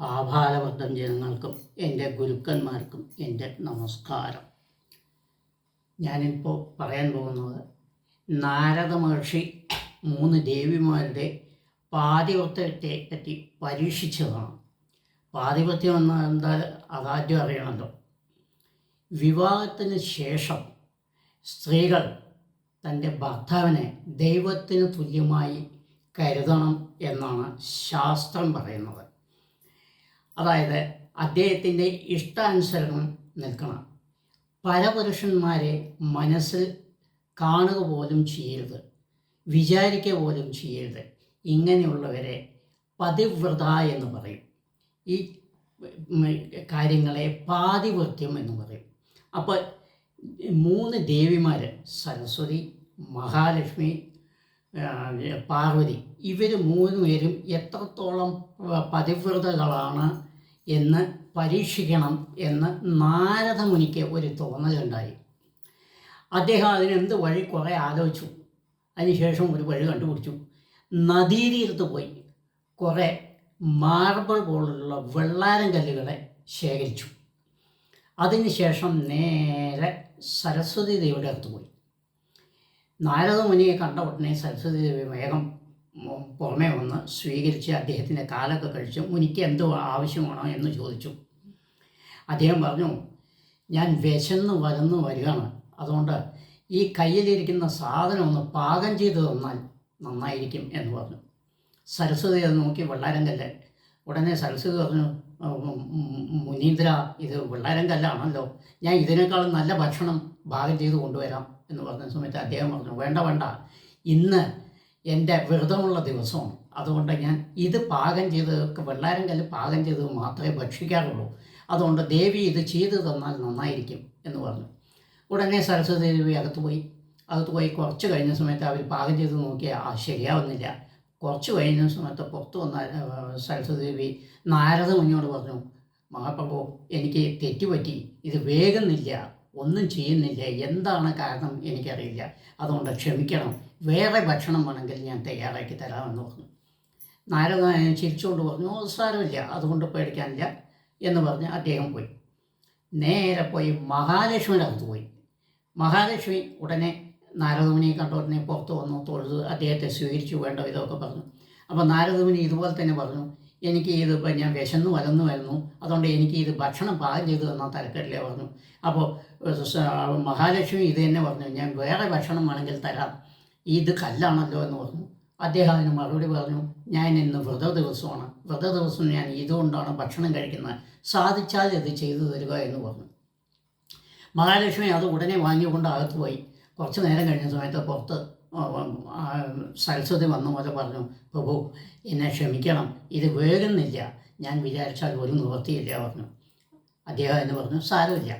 ആഭാരവർദ്ധം ജനങ്ങൾക്കും എൻ്റെ ഗുരുക്കന്മാർക്കും എൻ്റെ നമസ്കാരം. ഞാനിപ്പോൾ പറയാൻ പോകുന്നത് നാരദ മഹർഷി 3 ദേവിമാരുടെ പാതിവ്രത്യത്തെ പറ്റി പരീക്ഷിച്ചതാണ്. പാതിവ്രത്യം എന്നാൽ എന്താ അതാദ്യം അറിയണമല്ലോ. വിവാഹത്തിന് ശേഷം സ്ത്രീകൾ തൻ്റെ ഭർത്താവിനെ ദൈവത്തിന് തുല്യമായി കരുതണം എന്നാണ് ശാസ്ത്രം പറയുന്നത്. അതായത് അദ്ദേഹത്തിൻ്റെ ഇഷ്ടാനുസരണം നിൽക്കണം. പരപുരുഷന്മാരെ മനസ്സിൽ കാണുക പോലും ചെയ്യരുത്, വിചാരിക്കുക പോലും ചെയ്യരുത്. ഇങ്ങനെയുള്ളവരെ പതിവ്രത എന്ന് പറയും. ഈ കാര്യങ്ങളെ പാതിവൃത്യം എന്ന് പറയും. അപ്പോൾ 3 ദേവിമാർ സരസ്വതി, മഹാലക്ഷ്മി, പാർവതി, ഇവർ 3 പേരും എത്രത്തോളം പതിവ്രതകളാണ് എന്ന് പരീക്ഷിക്കണം എന്ന് നാരദ മുനിക്ക് ഒരു തോന്നലുണ്ടായി. അദ്ദേഹം അതിനെന്ത് വഴി കുറേ ആലോചിച്ചു. അതിനുശേഷം ഒരു വഴി കണ്ടുപിടിച്ചു. നദീതീരത്ത് പോയി കുറേ മാർബിൾ പോലുള്ള വെള്ളാരം കല്ലുകളെ ശേഖരിച്ചു. അതിനുശേഷം നേരെ സരസ്വതി ദേവിയുടെ അടുത്ത് പോയി. നാരദ മുനിയെ കണ്ട ഉടനെ സരസ്വതി ദേവി വേഗം പുറമേ വന്ന് സ്വീകരിച്ച് അദ്ദേഹത്തിൻ്റെ കാലൊക്കെ കഴിച്ച് മുനിക്ക് എന്തോ ആവശ്യമാണോ എന്ന് ചോദിച്ചു. അദ്ദേഹം പറഞ്ഞു, ഞാൻ വിശന്ന് വരന്ന് വരികയാണ്, അതുകൊണ്ട് ഈ കയ്യിലിരിക്കുന്ന സാധനം ഒന്ന് പാകം ചെയ്ത് തന്നാൽ നന്നായിരിക്കും എന്ന് പറഞ്ഞു. സരസ്വതി അത് നോക്കി വെള്ളാരം കല്ല്. ഉടനെ സരസ്വതി പറഞ്ഞു, മുനീന്ദ്ര, ഇത് വെള്ളാരം കല്ലാണല്ലോ, ഞാൻ ഇതിനേക്കാളും നല്ല ഭക്ഷണം പാകം ചെയ്ത് കൊണ്ടുവരാം എന്ന് പറഞ്ഞ സമയത്ത് അദ്ദേഹം പറഞ്ഞു, വേണ്ട, ഇന്ന് എൻ്റെ വ്രതമുള്ള ദിവസമാണ്, അതുകൊണ്ട് ഞാൻ ഇത് പാകം ചെയ്ത് വെള്ളാരം കല്ല് പാകം ചെയ്ത് മാത്രമേ ഭക്ഷിക്കാറുള്ളൂ, അതുകൊണ്ട് ദേവി ഇത് ചെയ്തു തന്നാൽ നന്നായിരിക്കും എന്ന് പറഞ്ഞു. ഉടനെ സരസ്വതി ദേവി അകത്ത് പോയി കുറച്ച് കഴിഞ്ഞ സമയത്ത് അവർ പാകം ചെയ്ത് നോക്കിയാൽ ശരിയാവുന്നില്ല. കുറച്ച് കഴിഞ്ഞ സമയത്ത് പുറത്ത് വന്ന സരസ്വതി ദേവി നാരദ മുനിയോട് പറഞ്ഞു, മഹാപ്രഭു, എനിക്ക് തെറ്റുപറ്റി, ഇത് വേഗുന്നില്ല, ഒന്നും ചെയ്യുന്നില്ല, എന്താണ് കാരണം എനിക്കറിയില്ല, അതുകൊണ്ട് ക്ഷമിക്കണം, വേറെ ഭക്ഷണം വേണമെങ്കിൽ ഞാൻ തയ്യാറാക്കി തരാമെന്ന് പറഞ്ഞു. നാരദ ചിരിച്ചുകൊണ്ട് പറഞ്ഞു, സാരമില്ല, അതുകൊണ്ട് പേടിക്കാനില്ല എന്ന് പറഞ്ഞ് അദ്ദേഹം പോയി. നേരെ പോയി മഹാലക്ഷ്മിയുടെ അടുത്ത് പോയി. മഹാലക്ഷ്മി ഉടനെ നാരദമുനിയെ കണ്ട ഉടനെ പുറത്ത് വന്നു, തൊഴുത് അദ്ദേഹത്തെ സ്വീകരിച്ചു, വേണ്ട വിധമൊക്കെ പറഞ്ഞു. അപ്പോൾ നാരദമുനി ഇതുപോലെ തന്നെ പറഞ്ഞു, എനിക്ക് ഇതിപ്പോൾ ഞാൻ വിശന്ന് വരുന്നു, അതുകൊണ്ട് എനിക്ക് ഇത് ഭക്ഷണം പാകം ചെയ്ത് തന്നാൽ തരക്കേടില്ല പറഞ്ഞു. അപ്പോൾ മഹാലക്ഷ്മി ഇത് തന്നെ പറഞ്ഞു, ഞാൻ വേറെ ഭക്ഷണം വേണമെങ്കിൽ തരാം, ഇത് കല്ലാണല്ലോ എന്ന് പറഞ്ഞു. അദ്ദേഹം അതിന് മറുപടി പറഞ്ഞു, ഞാൻ ഇന്ന് വ്രത ദിവസം ഞാൻ ഇതുകൊണ്ടാണ് ഭക്ഷണം കഴിക്കുന്നത്, സാധിച്ചാൽ ഇത് ചെയ്തു തരിക എന്ന് പറഞ്ഞു. മഹാലക്ഷ്മി അത് ഉടനെ വാങ്ങിക്കൊണ്ട് അകത്ത് പോയി. കുറച്ച് നേരം കഴിഞ്ഞ സമയത്ത് പുറത്ത് സരസ്വതി വന്ന പോലെ പറഞ്ഞു, പ്രഭു, എന്നെ ക്ഷമിക്കണം, ഇത് വേഗുന്നില്ല, ഞാൻ വിചാരിച്ചാൽ ഒരു നിവൃത്തിയില്ല പറഞ്ഞു. അദ്ദേഹം എന്ന് പറഞ്ഞു, സാരമില്ല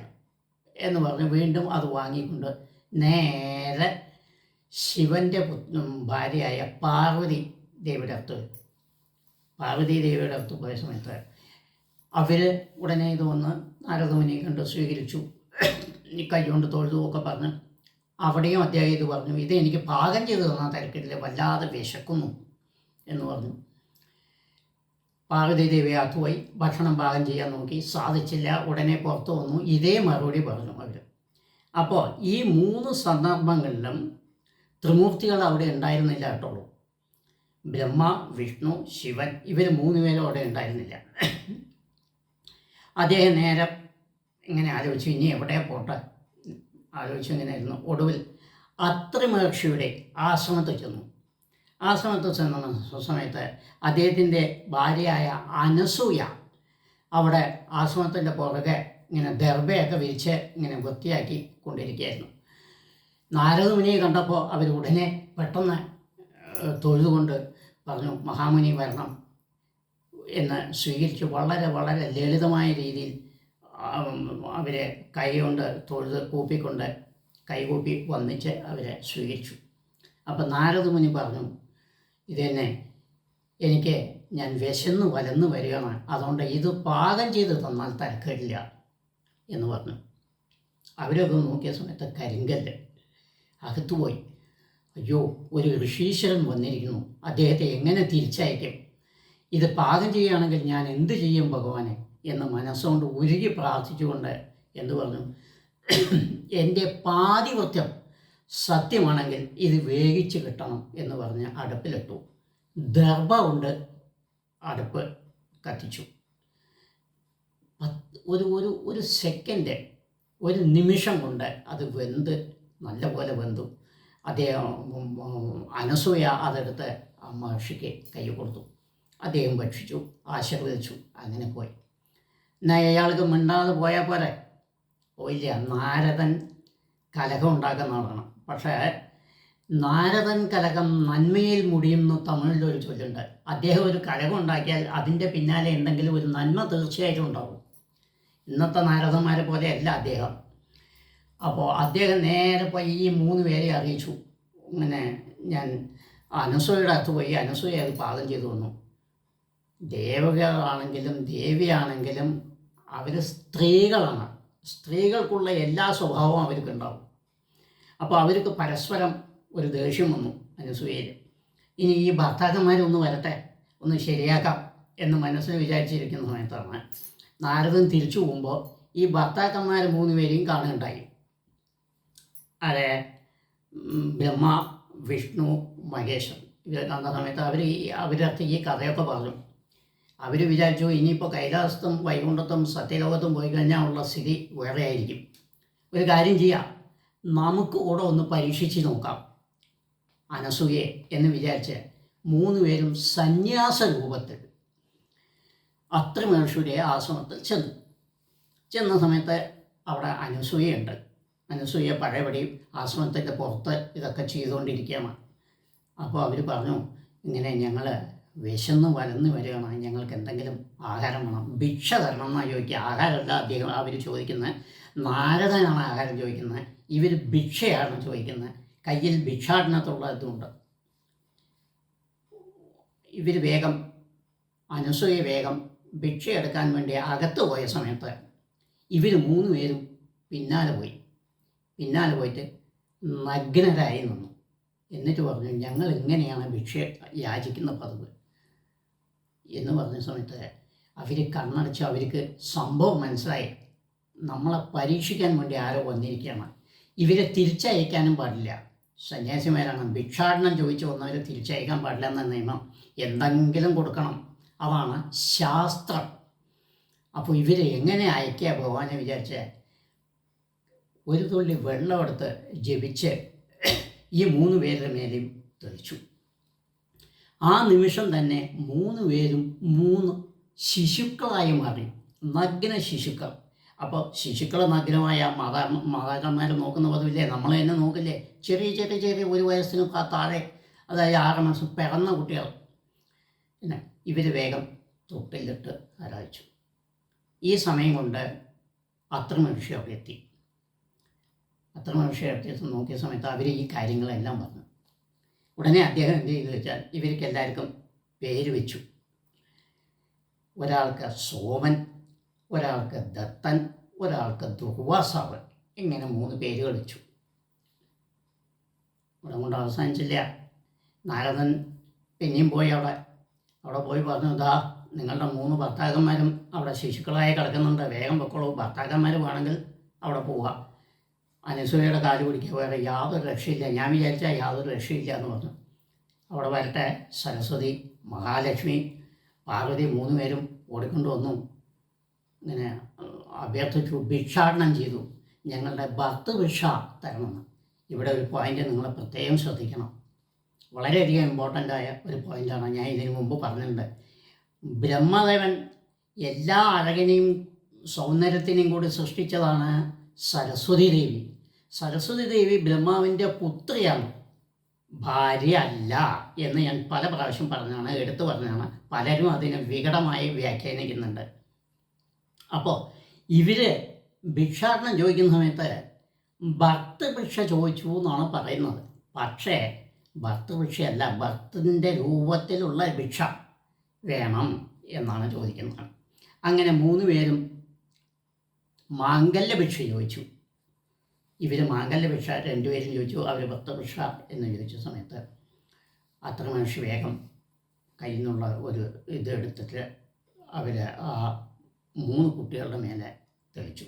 എന്ന് പറഞ്ഞു. വീണ്ടും അത് വാങ്ങിക്കൊണ്ട് നേരെ ശിവൻ്റെ ഭാര്യയായ പാർവതി ദേവിയുടെ അടുത്ത് പോയ സമയത്ത് അവർ ഉടനെ ഇത് വന്ന് നാരദമുനിയെ കണ്ട് സ്വീകരിച്ചു, കൈ കൊണ്ട് തൊഴുതു ഒക്കെ പറഞ്ഞ്. അവിടെയും അദ്ദേഹം ഇത് പറഞ്ഞു, ഇത് എനിക്ക് പാകം ചെയ്ത് തന്നാൽ തിരക്കില്ല, വല്ലാതെ വിശക്കുന്നു എന്ന് പറഞ്ഞു. പാർവതി ദേവി പോയി ഭക്ഷണം പാകം ചെയ്യാൻ നോക്കി, സാധിച്ചില്ല. ഉടനെ പുറത്തു വന്നു, ഇതേ മറുപടി പറഞ്ഞു അവർ. അപ്പോൾ ഈ 3 സന്ദർഭങ്ങളിലും ത്രിമൂർത്തികൾ അവിടെ ഉണ്ടായിരുന്നില്ല കേട്ടോളൂ. ബ്രഹ്മ, വിഷ്ണു, ശിവൻ, ഇവർ 3 പേരും അവിടെ ഉണ്ടായിരുന്നില്ല. അദ്ദേഹം നേരെ ഇങ്ങനെ ആലോചിച്ചു, ഇനി എവിടെ പോട്ടെ ആലോചിച്ചു ഇങ്ങനെ ഇരുന്നു. ഒടുവിൽ അത്രി മഹർഷിയുടെ ആശ്രമത്തിൽ ചെന്നു. ആശ്രമത്തിൽ ചെന്ന സമയത്ത് അദ്ദേഹത്തിൻ്റെ ഭാര്യയായ അനസൂയ അവിടെ ആശ്രമത്തിൻ്റെ പുറകെ ഇങ്ങനെ ദർഭയൊക്കെ വിരിച്ച് ഇങ്ങനെ വൃത്തിയാക്കി കൊണ്ടിരിക്കുകയായിരുന്നു. നാരദമുനിയെ കണ്ടപ്പോൾ അവർ ഉടനെ പെട്ടെന്ന് തൊഴുതുകൊണ്ട് പറഞ്ഞു, മഹാമുനി വരണം എന്ന് സ്വീകരിച്ചു. വളരെ വളരെ ലളിതമായ രീതിയിൽ അവരെ കൈകൊണ്ട് തൊഴുത് കൂപ്പിക്കൊണ്ട് കൈകൂപ്പി വന്നിച്ച് അവരെ സ്വീകരിച്ചു. അപ്പം നാരദമുനി പറഞ്ഞു, ഇതെന്നെ ഞാൻ വിശന്ന് വലന്ന് വരികയാണ്, അതുകൊണ്ട് ഇത് പാകം ചെയ്ത് തന്നാൽ തരക്കേടില്ല എന്ന് പറഞ്ഞു. അവരൊക്കെ നോക്കിയ സമയത്ത് കരിങ്കല്ല്. അകത്തുപോയി, അയ്യോ, ഒരു ഋഷീശ്വരൻ വന്നിരിക്കുന്നു, അദ്ദേഹത്തെ എങ്ങനെ തിരിച്ചയക്കും ഇത് പാകം ചെയ്യുകയാണെങ്കിൽ ഞാൻ എന്ത് ചെയ്യും ഭഗവാനെ എന്ന് മനസ്സുകൊണ്ട് ഉരുകി പ്രാർത്ഥിച്ചുകൊണ്ട് എന്തു പറഞ്ഞു, എൻ്റെ പാതിവൃത്യം സത്യമാണെങ്കിൽ ഇത് വേവിച്ച് കിട്ടണം എന്ന് പറഞ്ഞ് അടുപ്പിലിട്ടു. ദർഭ കൊണ്ട് അടുപ്പ് കത്തിച്ചു. ഒരു ഒരു ഒരു സെക്കൻഡ്, ഒരു നിമിഷം കൊണ്ട് അത് വെന്ത് നല്ലപോലെ വെന്തു. അദ്ദേഹം അനസൂയ അതെടുത്ത് ആ മഹർഷിക്ക് കൈ കൊടുത്തു. അദ്ദേഹം ഭക്ഷിച്ചു, ആശീർവദിച്ചു, അങ്ങനെ പോയി. എന്നാൽ അയാൾക്ക് മിണ്ടാതെ പോയാൽ പോരെ? പോയില്ല. നാരദൻ കലഹം ഉണ്ടാക്കുന്ന ആളാണ്. പക്ഷേ നാരദൻ കലഹം നന്മയിൽ മുടിയുന്നു തമിഴിലൊരു ചൊല്ലുണ്ട്. അദ്ദേഹം ഒരു കലഹം ഉണ്ടാക്കിയാൽ അതിൻ്റെ പിന്നാലെ എന്തെങ്കിലും ഒരു നന്മ തീർച്ചയായിട്ടും ഉണ്ടാവും. ഇന്നത്തെ നാരദന്മാരെ പോലെയല്ല അദ്ദേഹം. അപ്പോൾ അദ്ദേഹം നേരെ പോയി ഈ 3 പേരെ അറിയിച്ചു. ഇങ്ങനെ ഞാൻ അനസൂയയുടെ അടുത്ത് പോയി, അനസൂയ അത് പാകം ചെയ്തു വന്നു. ദേവകളാണെങ്കിലും ദേവിയാണെങ്കിലും അവർ സ്ത്രീകളാണ്. സ്ത്രീകൾക്കുള്ള എല്ലാ സ്വഭാവവും അവർക്കുണ്ടാവും. അപ്പോൾ അവർക്ക് പരസ്പരം ഒരു ദേഷ്യം വന്നു അനസൂയയിൽ. ഇനി ഈ ഭർത്താക്കന്മാരൊന്ന് വരട്ടെ, ഒന്ന് ശരിയാക്കാം എന്ന് മനസ്സിൽ വിചാരിച്ചിരിക്കുന്ന സമയത്താണ് നാരദൻ തിരിച്ചു പോകുമ്പോൾ ഈ ഭർത്താക്കന്മാർ 3 പേരെയും കാണുകയുണ്ടായി. അതെ, ബ്രഹ്മ, വിഷ്ണു, മഹേശ്വരൻ. ഇവരെ കണ്ട സമയത്ത് അവരടുത്ത് ഈ കഥയൊക്കെ പറഞ്ഞു. അവർ വിചാരിച്ചു ഇനിയിപ്പോൾ കൈലാസത്തും വൈകുണ്ഠത്തും സത്യലോകത്തും പോയി കഴിഞ്ഞാൽ ഉള്ള സ്ഥിതി വേറെ ആയിരിക്കും. ഒരു കാര്യം ചെയ്യാം, നമുക്ക് കൂടെ ഒന്ന് പരീക്ഷിച്ച് നോക്കാം അനസൂയെ എന്ന് വിചാരിച്ച് 3 പേരും സന്യാസ രൂപത്തിൽ അത്രിമഹർഷിയുടെ ആശ്രമത്തിൽ ചെന്ന സമയത്ത് അവിടെ അനസൂയയുണ്ട്. അനസൂയ പഴയപടി ആശ്രമത്തിൻ്റെ പുറത്ത് ഇതൊക്കെ ചെയ്തുകൊണ്ടിരിക്കുകയാണ്. അപ്പോൾ അവർ പറഞ്ഞു, ഇങ്ങനെ ഞങ്ങൾ വിശന്ന് വലന്ന് വരികയാണ്, ഞങ്ങൾക്ക് എന്തെങ്കിലും ആഹാരം വേണം, ഭിക്ഷ തരണം എന്നാണ് ചോദിക്കുക. ആഹാരമല്ല അദ്ദേഹം അവർ ചോദിക്കുന്നത്, നാരദനാണ് ആഹാരം ചോദിക്കുന്നത്, ഇവർ ഭിക്ഷയാണ് ചോദിക്കുന്നത്. കയ്യിൽ ഭിക്ഷാടനത്തുള്ള ഇതുണ്ട്. ഇവർ വേഗം, അനസൂയ വേഗം ഭിക്ഷ എടുക്കാൻ വേണ്ടി അകത്ത് പോയ സമയത്ത് ഇവർ 3 പേരും പിന്നാലെ പോയിട്ട് നഗ്നരായി നിന്നു. എന്നിട്ട് പറഞ്ഞു, ഞങ്ങൾ ഇങ്ങനെയാണ് ഭിക്ഷ യാചിക്കുന്ന പതിവ് എന്ന് പറഞ്ഞ സമയത്ത് അവർ കണ്ണടച്ച് അവർക്ക് സംഭവം മനസ്സിലായി. നമ്മളെ പരീക്ഷിക്കാൻ വേണ്ടി ആരോ വന്നിരിക്കുകയാണ്. ഇവരെ തിരിച്ചയക്കാനും പാടില്ല. സന്യാസിമാരാണ്, ഭിക്ഷാടനം ചോദിച്ചു വന്നവരെ തിരിച്ചയക്കാൻ പാടില്ല എന്ന നിയമം. എന്തെങ്കിലും കൊടുക്കണം, അതാണ് ശാസ്ത്രം. അപ്പോൾ ഇവരെ എങ്ങനെ അയക്കുക ഭഗവാനെ വിചാരിച്ച് ഒരു തുള്ളി വെള്ളമെടുത്ത് ജപിച്ച് ഈ 3 പേരുടെ മേലെയും തെളിച്ചു. ആ നിമിഷം തന്നെ 3 പേരും 3 ശിശുക്കളായി മാറി, നഗ്ന ശിശുക്കൾ. അപ്പോൾ ശിശുക്കൾ നഗ്നമായ മാതാക്കന്മാർ നോക്കുന്ന പതിവില്ലേ, നമ്മൾ തന്നെ നോക്കില്ലേ, ചെറിയ 1 വയസ്സിന് താഴെ, അതായത് 6 മാസം പിറന്ന കുട്ടികൾ. പിന്നെ ഇവർ വേഗം തൊട്ടിലിട്ട് ആരാധിച്ചു. ഈ സമയം കൊണ്ട് അത്രിമഹർഷി അവിടെ എത്തി. അത്രിമഹർഷി എത്തിയ നോക്കിയ സമയത്ത് അവർ ഈ കാര്യങ്ങളെല്ലാം പറഞ്ഞു. ഉടനെ അദ്ദേഹം എന്ത് ചെയ്തു വെച്ചാൽ ഇവർക്ക് എല്ലാവർക്കും പേര് വെച്ചു. ഒരാൾക്ക് സോമൻ, ഒരാൾക്ക് ദത്തൻ, ഒരാൾക്ക് ദുർവാസാവ്, ഇങ്ങനെ 3 പേരുകൾ വെച്ചു. ഇവിടെ കൊണ്ട് അവസാനിച്ചില്ല. നാരദൻ പിന്നെയും പോയി അവിടെ പോയി പറഞ്ഞു, ഇതാ നിങ്ങളുടെ 3 ഭർത്താക്കന്മാരും അവിടെ ശിശുക്കളായി കിടക്കുന്നുണ്ട്, വേഗം വെക്കോളൂ, ഭർത്താക്കന്മാർ വേണമെങ്കിൽ അവിടെ പോവുക. അനസൂയയുടെ കാല് പിടിക്കുക, വേറെ യാതൊരു രക്ഷയില്ല. ഞാൻ വിചാരിച്ചാൽ യാതൊരു രക്ഷയില്ല എന്ന് പറഞ്ഞു. അവിടെ വരട്ടെ. സരസ്വതി, മഹാലക്ഷ്മി, പാർവതി 3 പേരും ഓടിക്കൊണ്ട് വന്നു. ഇങ്ങനെ അഭ്യർത്ഥിച്ചു, ഭിക്ഷാടനം ചെയ്തു, ഞങ്ങളുടെ ഭർത്തൃഭിക്ഷ തരണമെന്ന്. ഇവിടെ ഒരു പോയിൻ്റ് നിങ്ങൾ പ്രത്യേകം ശ്രദ്ധിക്കണം. വളരെയധികം ഇമ്പോർട്ടൻ്റായ ഒരു പോയിൻ്റാണ്. ഞാൻ ഇതിനു മുമ്പ് പറഞ്ഞിട്ടുണ്ട്. ബ്രഹ്മദേവൻ എല്ലാ അഴകിനെയും സൗന്ദര്യത്തിനെയും കൂടി സൃഷ്ടിച്ചതാണ് സരസ്വതി ദേവി. സരസ്വതി ദേവി ബ്രഹ്മാവിൻ്റെ പുത്രിയാണ്, ഭാര്യ അല്ല എന്ന് ഞാൻ പല പ്രാവശ്യം പറഞ്ഞാണ്, എടുത്തു പറഞ്ഞാണ്. പലരും അതിനെ വികടമായി വ്യാഖ്യാനിക്കുന്നുണ്ട്. അപ്പോൾ ഇവർ ഭിക്ഷാടനം ചോദിക്കുന്ന സമയത്ത് ഭർത്തൃഭിക്ഷ ചോദിച്ചു എന്നാണ് പറയുന്നത്. പക്ഷേ ഭർത്തൃഭിക്ഷയല്ല, ഭർത്തൃൻ്റെ രൂപത്തിലുള്ള ഭിക്ഷ വേണം എന്നാണ് ചോദിക്കുന്നത്. അങ്ങനെ 3 പേരും മാംഗല്യഭിക്ഷ ചോദിച്ചു. ഇവർ മാംഗല്യഭിക്ഷ 2 പേരും ചോദിച്ചു, അവർ ഭർത്തൃഭിക്ഷ എന്ന് ചോദിച്ച സമയത്ത് അത്രിമഹർഷി വേഗം കയ്യിൽ നിന്നുള്ള ഒരു ഇതെടുത്തിട്ട് അവർ ആ 3 കുട്ടികളുടെ മേലെ തെളിച്ചു.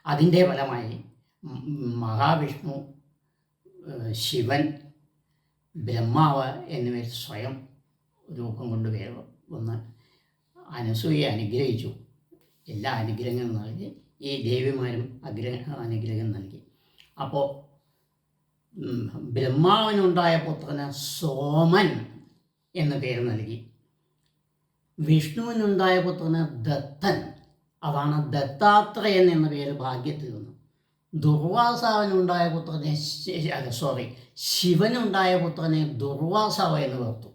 അതിൻ്റെ ഫലമായി മഹാവിഷ്ണു, ശിവൻ, ബ്രഹ്മാവ് എന്നിവർ സ്വയം രൂപം കൊണ്ട് വന്ന് അനസൂയയെ അനുഗ്രഹിച്ചു. എല്ലാ അനുഗ്രഹങ്ങളും നൽകി. ഈ ദേവിമാരും അനുഗ്രഹം നൽകി. അപ്പോൾ ബ്രഹ്മാവിനുണ്ടായ പുത്രന് സോമൻ എന്ന് പേര് നൽകി. വിഷ്ണുവിനുണ്ടായ പുത്രന് ദത്തൻ, അതാണ് ദത്താത്രേയൻ എന്ന പേര് ഭാഗ്യത്തിൽ വന്നു. ദുർവാസാവിനുണ്ടായ പുത്രനെ ശിവനുണ്ടായ പുത്രനെ ദുർവാസാവ് എന്ന് പേർത്തു.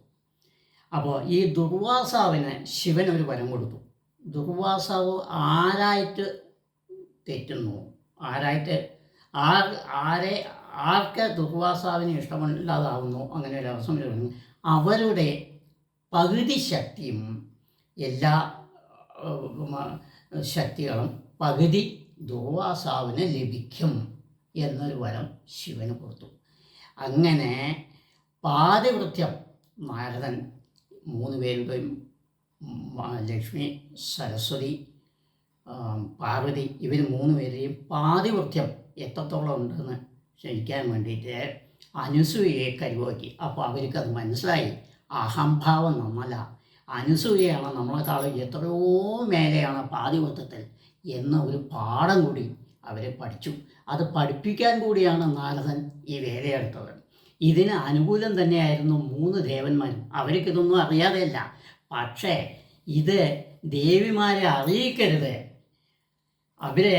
അപ്പോൾ ഈ ദുർവാസാവിന് ശിവൻ ഒരു വരം കൊടുത്തു. ദുർവാസാവ് ആരായിട്ട് തെറ്റുന്നു, ആർക്ക് ദുർവാസാവിനെ ഇഷ്ടമില്ലാതാവുന്നു, അങ്ങനെ ഒരു അവസരം വരുന്നു, അവരുടെ പകുതി ശക്തിയും എല്ലാ ശക്തികളും പകുതി ദുർവാസാവിന് ലഭിക്കും എന്നൊരു വരം ശിവന് കൊടുത്തു. അങ്ങനെ പാതിവൃത്യം നാരദൻ 3 പേരുടെയും ലക്ഷ്മി, സരസ്വതി, പാർവതി ഇവർ 3 പേരെയും പാതിവൃത്യം എത്രത്തോളം ഉണ്ടെന്ന് ക്ഷണിക്കാൻ വേണ്ടിയിട്ട് അനസൂയയെ കരുവാക്കി. അപ്പോൾ അവർക്കത് മനസ്സിലായി, അഹംഭാവം നമ്മളല്ല, അനസൂയയാണ് നമ്മളെക്കാളും എത്രയോ മേലെയാണ് പാതിവൃത്യത്തിൽ എന്ന ഒരു പാഠം കൂടി അവരെ പഠിച്ചു. അത് പഠിപ്പിക്കാൻ കൂടിയാണ് നാരദൻ ഈ വേലയെടുത്തത്. ഇതിന് അനുകൂലം തന്നെയായിരുന്നു 3 ദേവന്മാരും. അവർക്കിതൊന്നും അറിയാതെയല്ല, പക്ഷേ ഇത് ദേവിമാരെ അറിയിക്കരുത്, അവരെ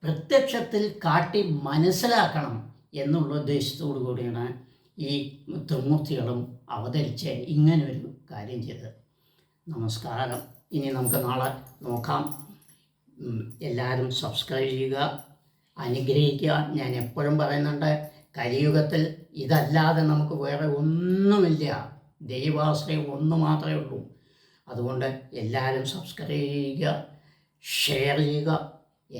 പ്രത്യക്ഷത്തിൽ കാട്ടി മനസ്സിലാക്കണം എന്നുള്ള ഉദ്ദേശത്തോടു കൂടിയാണ് ഈ ത്രിമൂർത്തികളും അവതരിച്ച് ഇങ്ങനൊരു കാര്യം ചെയ്തത്. നമസ്കാരം. ഇനി നമുക്ക് നാളെ നോക്കാം. എല്ലാവരും സബ്സ്ക്രൈബ് ചെയ്യുക, അനുഗ്രഹിക്കുക. ഞാൻ എപ്പോഴും പറയുന്നുണ്ട്, കലിയുഗത്തിൽ ഇതല്ലാതെ നമുക്ക് വേറെ ഒന്നുമില്ല, ദൈവാശ്രയം ഒന്ന് മാത്രമേ ഉള്ളൂ. അതുകൊണ്ട് എല്ലാവരും സബ്സ്ക്രൈബ് ചെയ്യുക, ഷെയർ ചെയ്യുക,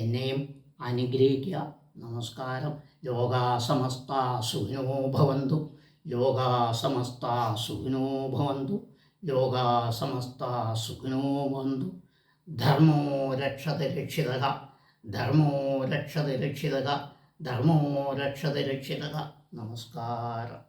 എന്നെയും അനുഗ്രഹിക്കുക. നമസ്കാരം. ലോകാ സമസ്ത സുഖിനോ ഭവന്തു, ലോകാ സമസ്ത സുഖിനോ ഭവന്തു, ലോകാ സമസ്ത സുഖിനോ ഭവന്തു. ധർമ്മോ രക്ഷതി രക്ഷിതഃ, ധർമ്മോ രക്ഷതി രക്ഷിതഃ, ധർമ്മോ രക്ഷതി രക്ഷിതഃ. നമസ്കാരം.